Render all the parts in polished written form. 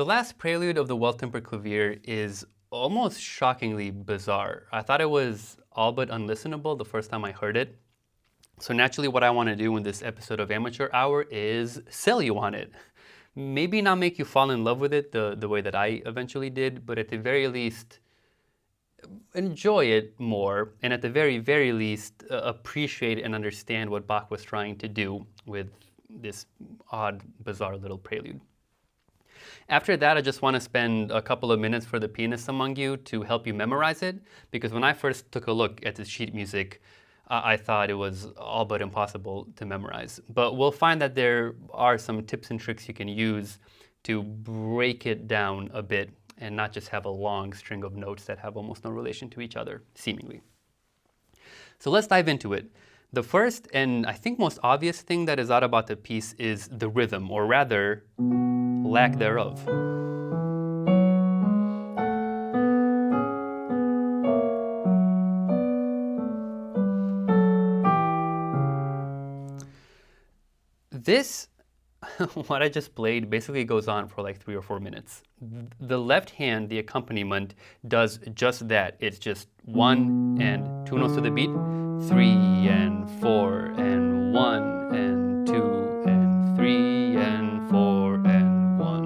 The last prelude of the Well-Tempered Clavier is almost shockingly bizarre. I thought it was all but unlistenable the first time I heard it. So naturally what I want to do in this episode of Amateur Hour is sell you on it. Maybe not make you fall in love with it the way that I eventually did, but at the very least enjoy it more, and at the very, very least appreciate and understand what Bach was trying to do with this odd, bizarre little prelude. After that, I just want to spend a couple of minutes for the pianists among you to help you memorize it, because when I first took a look at this sheet music, I thought it was all but impossible to memorize. But we'll find that there are some tips and tricks you can use to break it down a bit and not just have a long string of notes that have almost no relation to each other, seemingly. So let's dive into it. The first and I think most obvious thing that is odd about the piece is the rhythm, or rather, lack thereof. This, what I just played, basically goes on for like 3 or 4 minutes. The left hand, the accompaniment, does just that. It's just 1 and 2 notes to the beat, 3 and 4 and 1 and 2 and 3 and 4 and 1.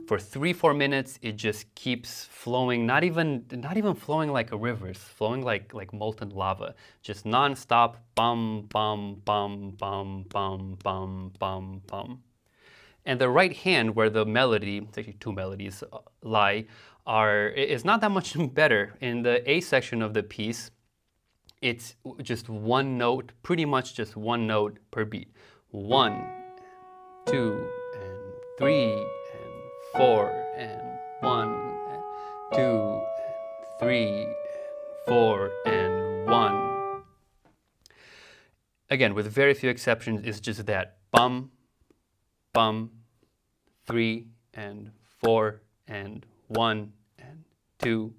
For 3-4 minutes, it just keeps flowing, not even flowing like a river, it's flowing like molten lava. Just non-stop, bum, bum, bum, bum, bum, bum, bum, bum. And the right hand, where the melody, it's actually 2 melodies, lie, is not that much better. In the A section of the piece, it's just 1 note, pretty much just 1 note per beat. 1, 2, and 3, and 4, and 1, and 2, and 3, and 4, and 1. Again, with very few exceptions, it's just that bum, bum, 3, and 4, and 1, and 2,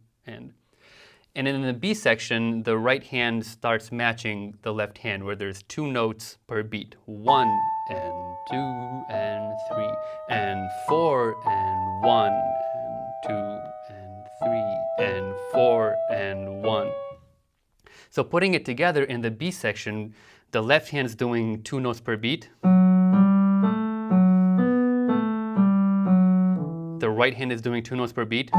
and in the B section, the right hand starts matching the left hand, where there's 2 notes per beat. 1 and 2 and 3 and 4 and 1 and 2 and 3 and 4 and 1. So putting it together in the B section, the left hand's doing 2 notes per beat. The right hand is doing 2 notes per beat.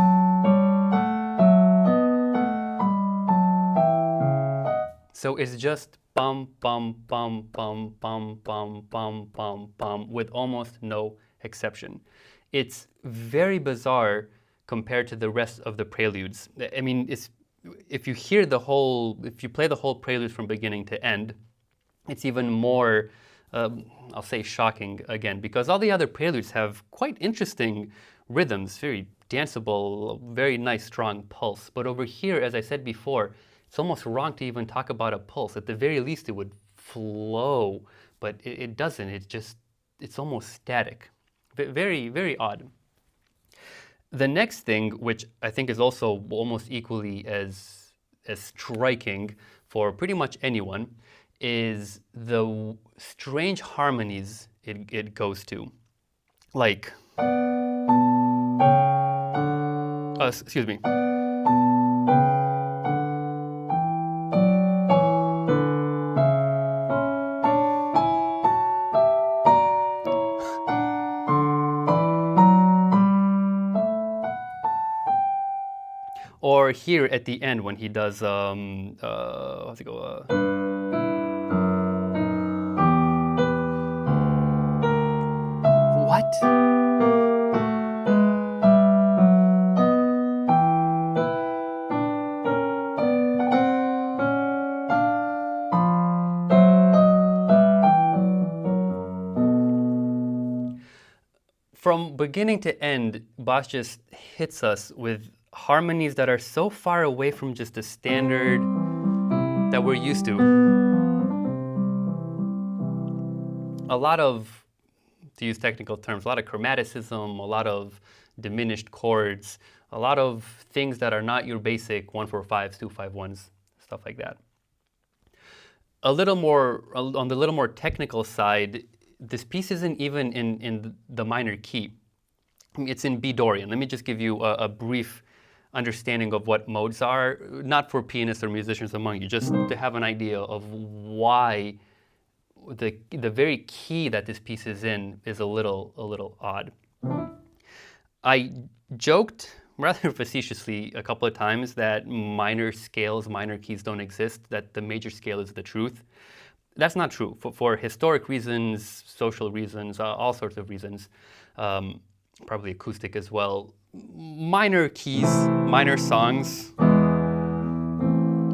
So it's just bum, bum, bum, bum, bum, bum, bum, bum, bum, with almost no exception. It's very bizarre compared to the rest of the preludes. I mean, if you play the whole prelude from beginning to end, it's even more, I'll say shocking again, because all the other preludes have quite interesting rhythms, very danceable, very nice, strong pulse. But over here, as I said before, it's almost wrong to even talk about a pulse. At the very least, it would flow, but it doesn't. It's almost static. Very, very odd. The next thing, which I think is also almost equally as striking for pretty much anyone, is the strange harmonies it goes to. Like, excuse me. Or here at the end when he does, how's it go? What? From beginning to end, Bach just hits us with harmonies that are so far away from just the standard that we're used to. A lot of, to use technical terms, a lot of chromaticism, a lot of diminished chords, a lot of things that are not your basic 1-4-5s, 2-5-1s, stuff like that. On the little more technical side, this piece isn't even in the minor key. It's in B Dorian. Let me just give you a brief understanding of what modes are, not for pianists or musicians among you, just to have an idea of why the very key that this piece is in is a little odd. I joked rather facetiously a couple of times that minor scales, minor keys don't exist, that the major scale is the truth. That's not true. For historic reasons, social reasons, all sorts of reasons, probably acoustic as well, minor keys, minor songs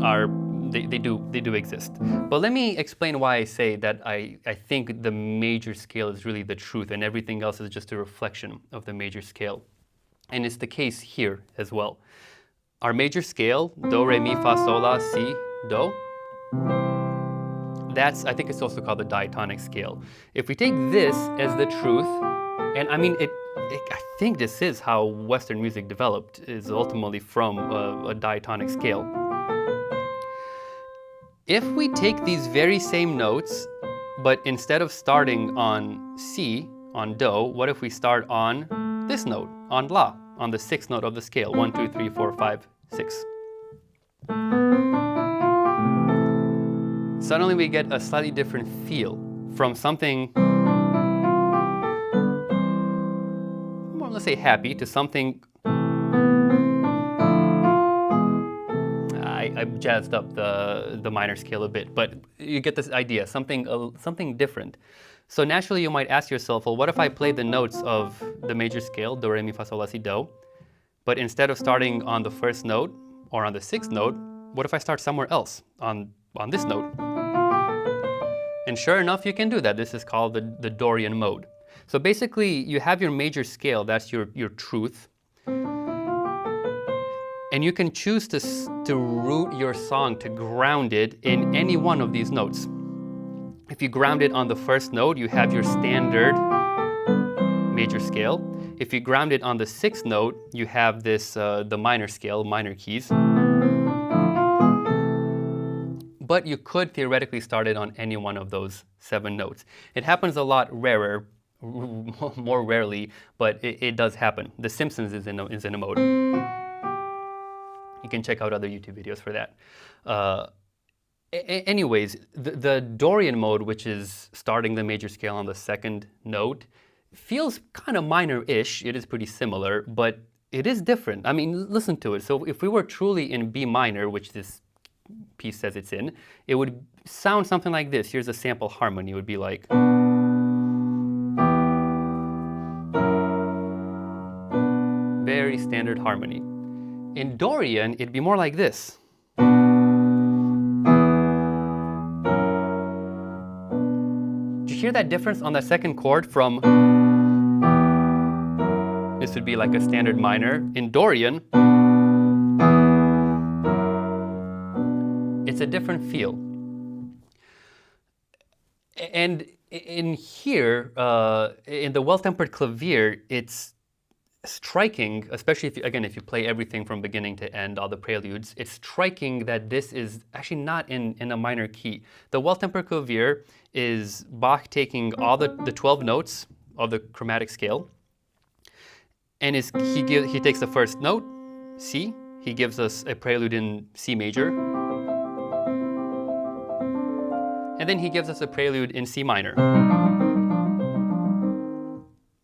are, they do exist. But let me explain why I say that I think the major scale is really the truth and everything else is just a reflection of the major scale. And it's the case here as well. Our major scale, do, re, mi, fa, sol, la, si, do, that's, I think it's also called the diatonic scale. If we take this as the truth, and I mean, I think this is how Western music developed, is ultimately from a diatonic scale. If we take these very same notes, but instead of starting on C, on do, what if we start on this note, on la, on the sixth note of the scale, 1, 2, 3, 4, 5, 6. Suddenly we get a slightly different feel from something, well, let's say happy, to something, I jazzed up the minor scale a bit, but you get this idea, something different. So naturally you might ask yourself, well, what if I play the notes of the major scale, do, re, mi, fa, sol, la, si, do, but instead of starting on the first note or on the sixth note, what if I start somewhere else on this note? And sure enough, you can do that. This is called the Dorian mode. So basically, you have your major scale, that's your truth. And you can choose to root your song, to ground it in any one of these notes. If you ground it on the first note, you have your standard major scale. If you ground it on the sixth note, you have this, the minor scale, minor keys. But you could theoretically start it on any one of those 7 notes. It happens a lot rarer, more rarely, but it does happen. The Simpsons is in a mode. You can check out other YouTube videos for that. Anyways, the Dorian mode, which is starting the major scale on the second note, feels kind of minor-ish. It is pretty similar, but it is different. I mean, listen to it. So if we were truly in B minor, which this piece says it's in, it would sound something like this. Here's a sample harmony. It would be like, very standard harmony. In Dorian, it'd be more like this. Did you hear that difference on that second chord from, this would be like a standard minor. In Dorian, it's a different feel. And in here, in the Well-Tempered Clavier, it's striking, especially if you play everything from beginning to end, all the preludes, it's striking that this is actually not in a minor key. The Well-Tempered Clavier is Bach taking all the 12 notes of the chromatic scale, and he takes the first note, C, he gives us a prelude in C major, and then he gives us a prelude in C minor.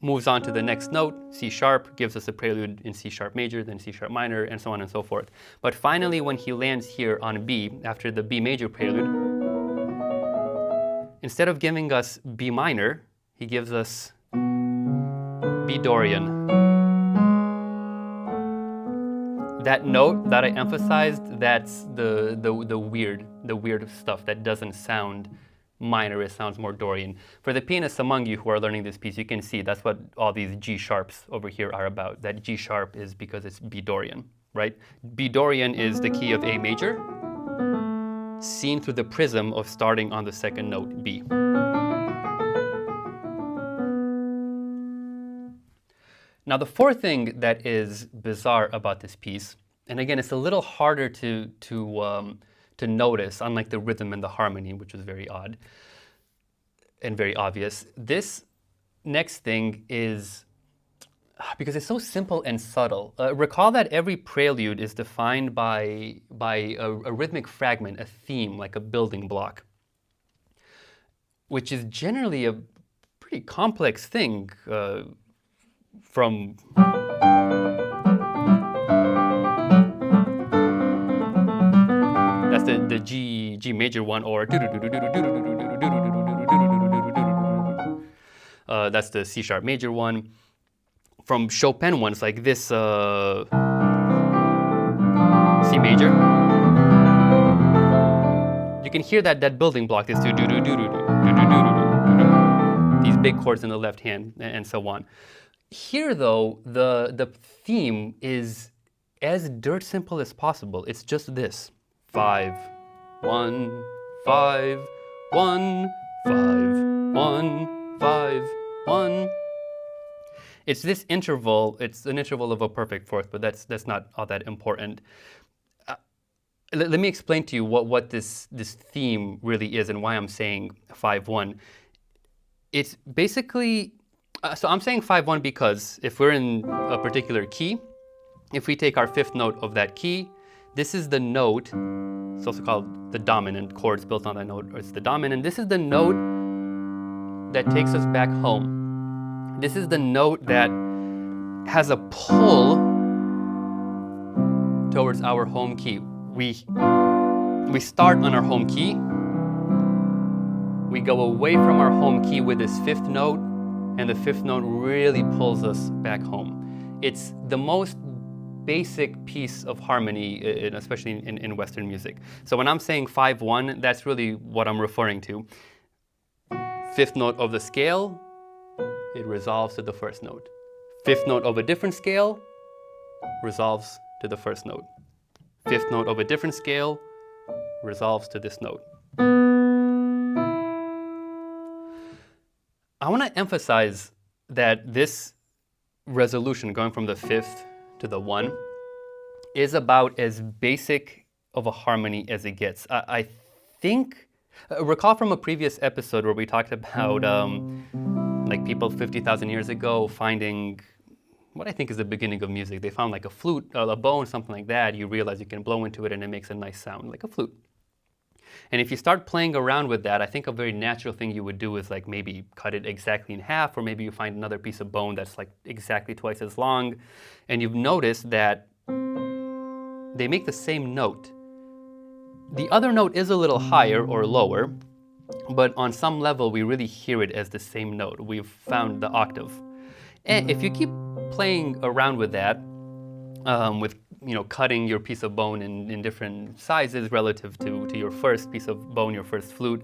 Moves on to the next note, C sharp, gives us a prelude in C sharp major, then C sharp minor, and so on and so forth. But finally, when he lands here on B, after the B major prelude, instead of giving us B minor, he gives us B Dorian. That note that I emphasized, that's the weird stuff that doesn't sound minor, it sounds more Dorian. For the pianists among you who are learning this piece, you can see that's what all these G sharps over here are about. That G sharp is because it's B Dorian, right? B Dorian is the key of A major, seen through the prism of starting on the second note, B. Now the fourth thing that is bizarre about this piece, and again, it's a little harder to notice, unlike the rhythm and the harmony, which is very odd and very obvious. This next thing is, because it's so simple and subtle. Recall that every prelude is defined by a rhythmic fragment, a theme, like a building block, which is generally a pretty complex thing from... That's the G major one, or that's the C sharp major one. From Chopin ones like this C major, you can hear that building block, this these big chords in the left hand, and so on. Here, though, the theme is as dirt simple as possible. It's just this: 5, 1, 5, 1, 5, 1, 5, 1. It's this interval. It's an interval of a perfect fourth, but that's not all that important. Let me explain to you what this theme really is and why I'm saying 5-1. It's basically, so I'm saying 5-1 because if we're in a particular key, if we take our fifth note of that key, this is the note. It's also called the dominant. Chords built on that note, or it's the dominant. This is the note that takes us back home. This is the note that has a pull towards our home key. We start on our home key. We go away from our home key with this fifth note, and the fifth note really pulls us back home. It's the most basic piece of harmony, especially in Western music. So when I'm saying 5-1, that's really what I'm referring to. Fifth note of the scale, it resolves to the first note. Fifth note of a different scale, resolves to the first note. Fifth note of a different scale, resolves to this note. I want to emphasize that this resolution, going from the fifth to the 1, is about as basic of a harmony as it gets. I think, recall from a previous episode where we talked about like people 50,000 years ago finding what I think is the beginning of music. They found like a flute, a bone, something like that. You realize you can blow into it and it makes a nice sound, like a flute. And if you start playing around with that, I think a very natural thing you would do is like maybe cut it exactly in half, or maybe you find another piece of bone that's like exactly twice as long. And you've noticed that they make the same note. The other note is a little higher or lower, but on some level we really hear it as the same note. We've found the octave. And if you keep playing around with that, with cutting your piece of bone in different sizes relative to your first piece of bone, your first flute,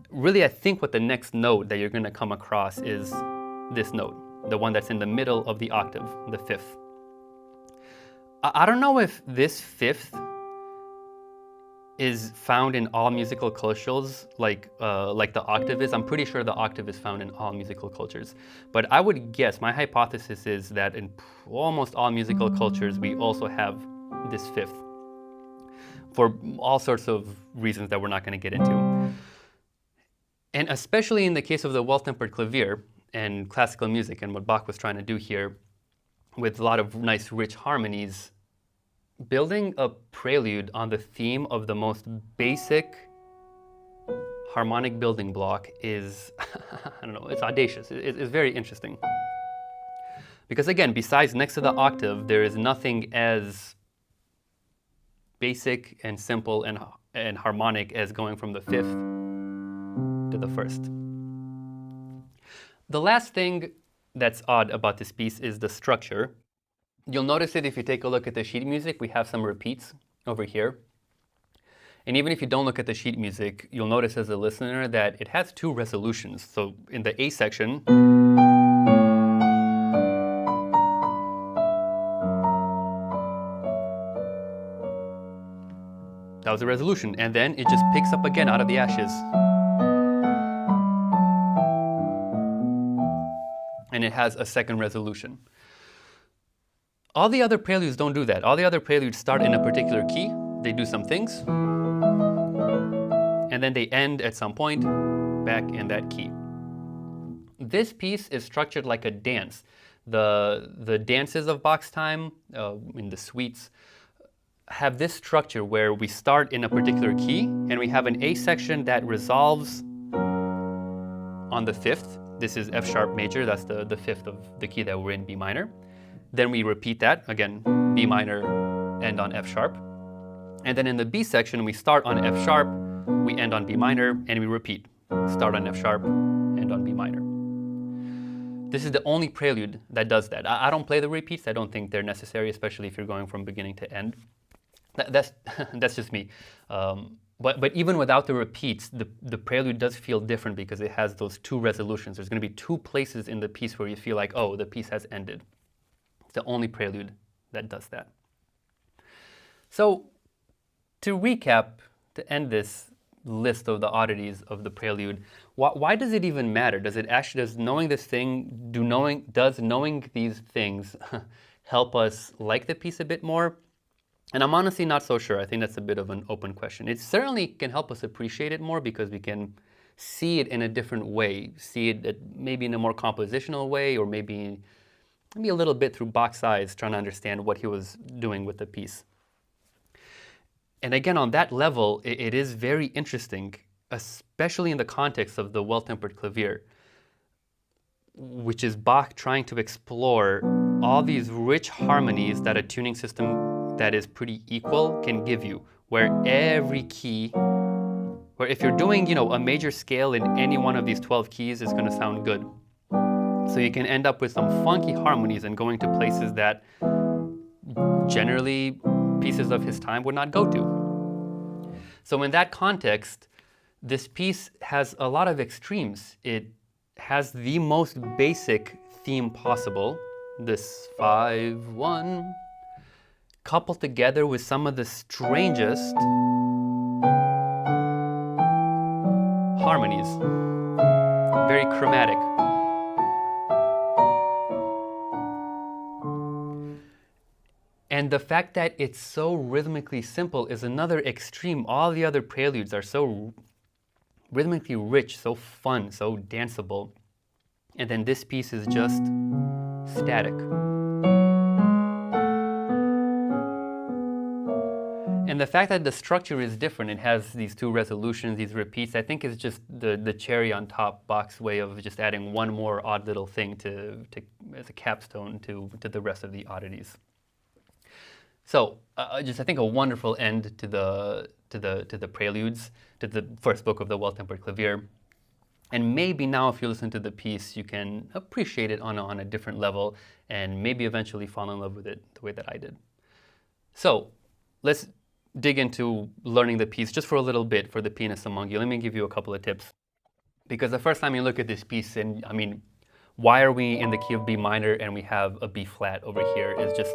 really I think what the next note that you're going to come across is this note, the one that's in the middle of the octave, the fifth. I don't know if this fifth is found in all musical cultures like the octave is. I'm pretty sure the octave is found in all musical cultures. But I would guess, my hypothesis is that in almost all musical cultures, we also have this fifth for all sorts of reasons that we're not going to get into. And especially in the case of the Well-Tempered Clavier and classical music and what Bach was trying to do here with a lot of nice, rich harmonies, building a prelude on the theme of the most basic harmonic building block is, I don't know, it's audacious. It's very interesting. Because again, besides next to the octave, there is nothing as basic and simple and harmonic as going from the fifth to the first. The last thing that's odd about this piece is the structure. You'll notice it if you take a look at the sheet music. We have some repeats over here. And even if you don't look at the sheet music, you'll notice as a listener that it has two resolutions. So in the A section, that was a resolution. And then it just picks up again out of the ashes. And it has a second resolution. All the other preludes don't do that. All the other preludes start in a particular key. They do some things. And then they end at some point back in that key. This piece is structured like a dance. The dances of Bach's time, in the suites, have this structure where we start in a particular key and we have an A section that resolves on the fifth. This is F sharp major, that's the fifth of the key that we're in, B minor. Then we repeat that, again, B minor, end on F sharp. And then in the B section, we start on F sharp, we end on B minor, and we repeat. Start on F sharp, end on B minor. This is the only prelude that does that. I don't play the repeats. I don't think they're necessary, especially if you're going from beginning to end. That's just me. But even without the repeats, the prelude does feel different because it has those two resolutions. There's going to be two places in the piece where you feel like, oh, the piece has ended. It's the only prelude that does that. So to recap, to end this list of the oddities of the prelude, why does it even matter? Does knowing this thing, does knowing these things help us like the piece a bit more? And I'm honestly not so sure. I think that's a bit of an open question. It certainly can help us appreciate it more because we can see it in a different way, see it maybe in a more compositional way, or maybe a little bit through Bach's eyes, trying to understand what he was doing with the piece. And again, on that level, it is very interesting, especially in the context of the Well-Tempered Clavier, which is Bach trying to explore all these rich harmonies that a tuning system that is pretty equal can give you, where every key, where if you're doing, a major scale in any one of these 12 keys is going to sound good. So you can end up with some funky harmonies and going to places that generally pieces of his time would not go to. So in that context, this piece has a lot of extremes. It has the most basic theme possible, this 5-1, coupled together with some of the strangest harmonies, very chromatic. And the fact that it's so rhythmically simple is another extreme. All the other preludes are so rhythmically rich, so fun, so danceable. And then this piece is just static. And the fact that the structure is different, it has these two resolutions, these repeats, I think is just the cherry on top, Bach's way of just adding one more odd little thing as a capstone to the rest of the oddities. So I think a wonderful end to the preludes, to the first book of the Well-Tempered Clavier. And maybe now if you listen to the piece, you can appreciate it on a different level and maybe eventually fall in love with it the way that I did. So let's dig into learning the piece just for a little bit for the pianists among you. Let me give you a couple of tips. Because the first time you look at this piece, and I mean, why are we in the key of B minor and we have a B flat over here is just...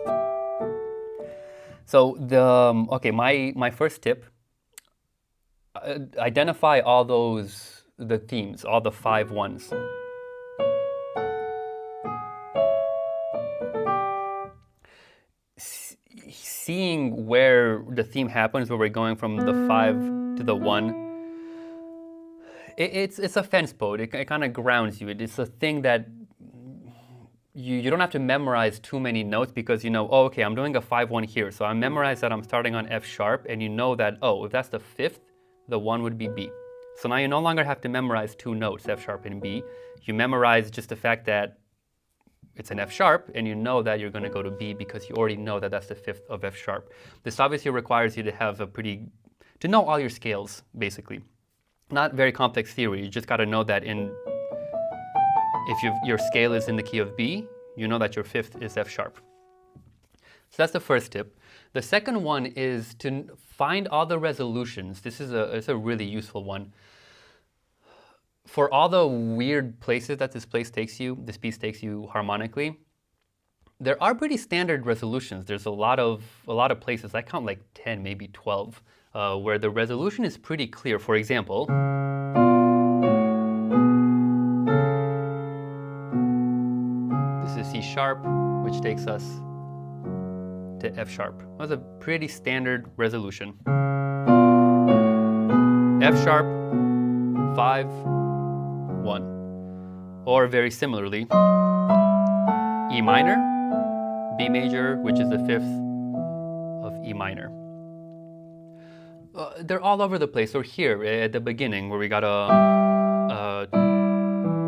So my first tip, identify all the themes, all the 5-1s. Seeing where the theme happens, where we're going from the 5 to the 1, it's a fence post. It kind of grounds you. It's a thing that you don't have to memorize too many notes because you know, oh, okay, I'm doing a 5-1 here. So I memorize that I'm starting on F sharp, and you know that, oh, if that's the 5th, the 1 would be B. So now you no longer have to memorize two notes, F sharp and B. You memorize just the fact that it's an F sharp, and you know that you're going to go to B because you already know that that's the 5th of F sharp. This obviously requires you to have to know all your scales, basically. Not very complex theory. You just got to know that if your scale is in the key of B, you know that your 5th is F sharp. So that's the first tip. The second one is to find all the resolutions. This is a really useful one. For all the weird places that this piece takes you harmonically, there are pretty standard resolutions. There's a lot of places, I count like 10, maybe 12, where the resolution is pretty clear. For example, this is C sharp, which takes us to F sharp. That's a pretty standard resolution. F sharp, 5, 1. Or very similarly, E minor, B major, which is the fifth of E minor. They're all over the place. Or here at the beginning where we got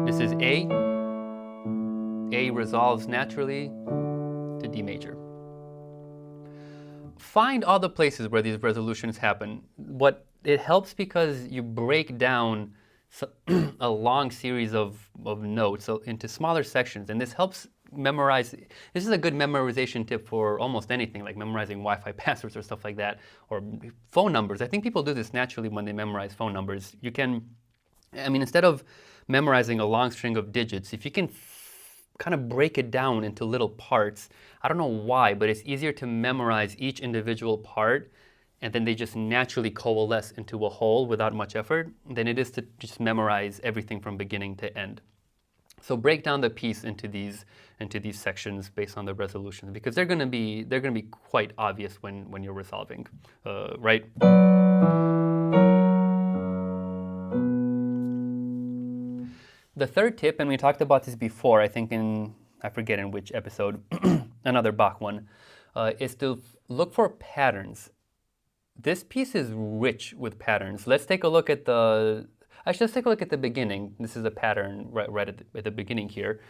this is A. A resolves naturally to D major. Find all the places where these resolutions happen. It helps because you break down a long series of notes into smaller sections, and this helps memorize. This is a good memorization tip for almost anything, like memorizing Wi-Fi passwords or stuff like that, or phone numbers. I think people do this naturally when they memorize phone numbers. You can, instead of memorizing a long string of digits, if you can kind of break it down into little parts, I don't know why, but it's easier to memorize each individual part, and then they just naturally coalesce into a whole without much effort, than it is to just memorize everything from beginning to end. So break down the piece into these sections based on the resolutions, because they're going to be quite obvious when you're resolving, right? The third tip, and we talked about this before, I think I forget in which episode, another Bach one, is to look for patterns. This piece is rich with patterns. Let's take a look at let's take a look at the beginning. This is a pattern right at the beginning here.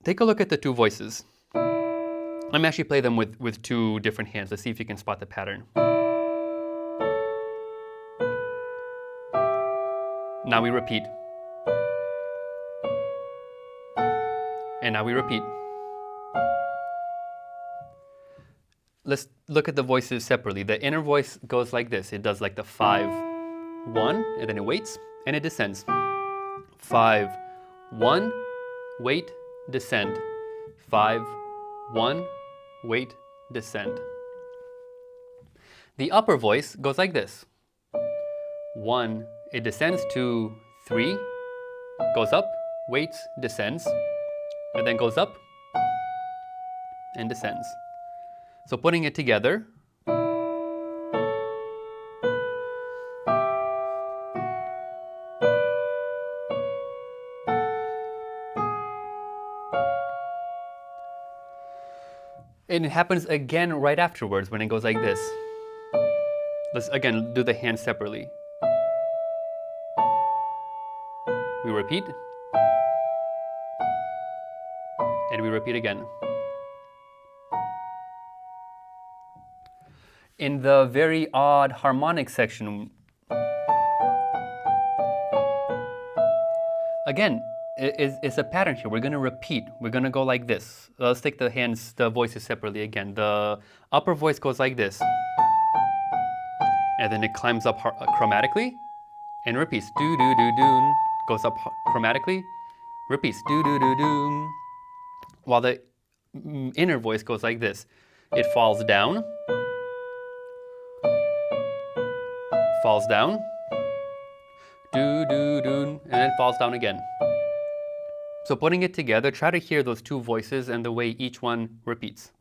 Take a look at the two voices. Let me actually play them with two different hands. Let's see if you can spot the pattern. Now we repeat. And now we repeat. Let's look at the voices separately. The inner voice goes like this. It does like the 5, 1, and then it waits, and it descends. 5, 1, wait, descend. 5, 1, wait, descend. The upper voice goes like this. 1, it descends to 3, goes up, waits, descends, and then goes up and descends. So putting it together, and it happens again right afterwards when it goes like this. Let's again do the hands separately. We repeat, and we repeat again. In the very odd harmonic section, again, it's a pattern here. We're going to repeat. We're going to go like this. Let's take the voices separately again. The upper voice goes like this, and then it climbs up chromatically and repeats. Do do do do. Goes up chromatically, repeats. Do do do do. While the inner voice goes like this. It falls down. Falls down, do, do, do, and then falls down again. So putting it together, try to hear those two voices and the way each one repeats.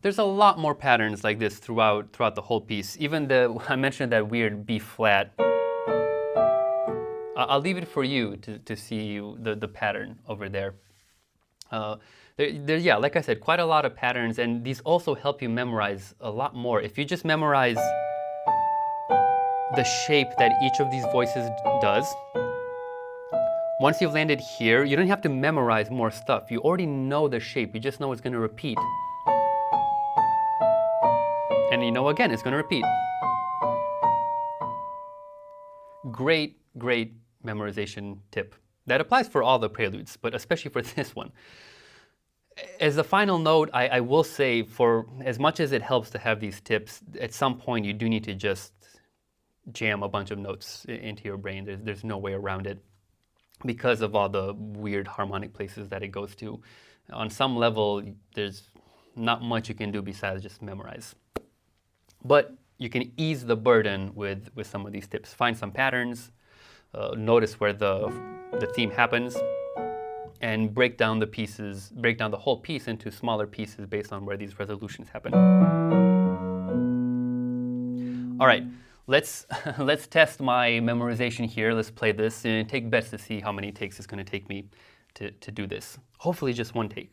There's a lot more patterns like this throughout the whole piece. Even I mentioned that weird B flat. I'll leave it for you to see the pattern over there. Yeah, like I said, quite a lot of patterns, and these also help you memorize a lot more. If you just memorize the shape that each of these voices does, once you've landed here, you don't have to memorize more stuff. You already know the shape. You just know it's going to repeat. And you know, again, it's going to repeat. Great, great memorization tip. That applies for all the preludes, but especially for this one. As a final note, I will say, for as much as it helps to have these tips, at some point you do need to just jam a bunch of notes into your brain. There's no way around it because of all the weird harmonic places that it goes to. On some level, there's not much you can do besides just memorize. But you can ease the burden with some of these tips. Find some patterns, notice where the theme happens, and break down the pieces, break down the whole piece into smaller pieces based on where these resolutions happen. All right, let's test my memorization here. Let's play this and take bets to see how many takes it's going to take me to do this. Hopefully just one take.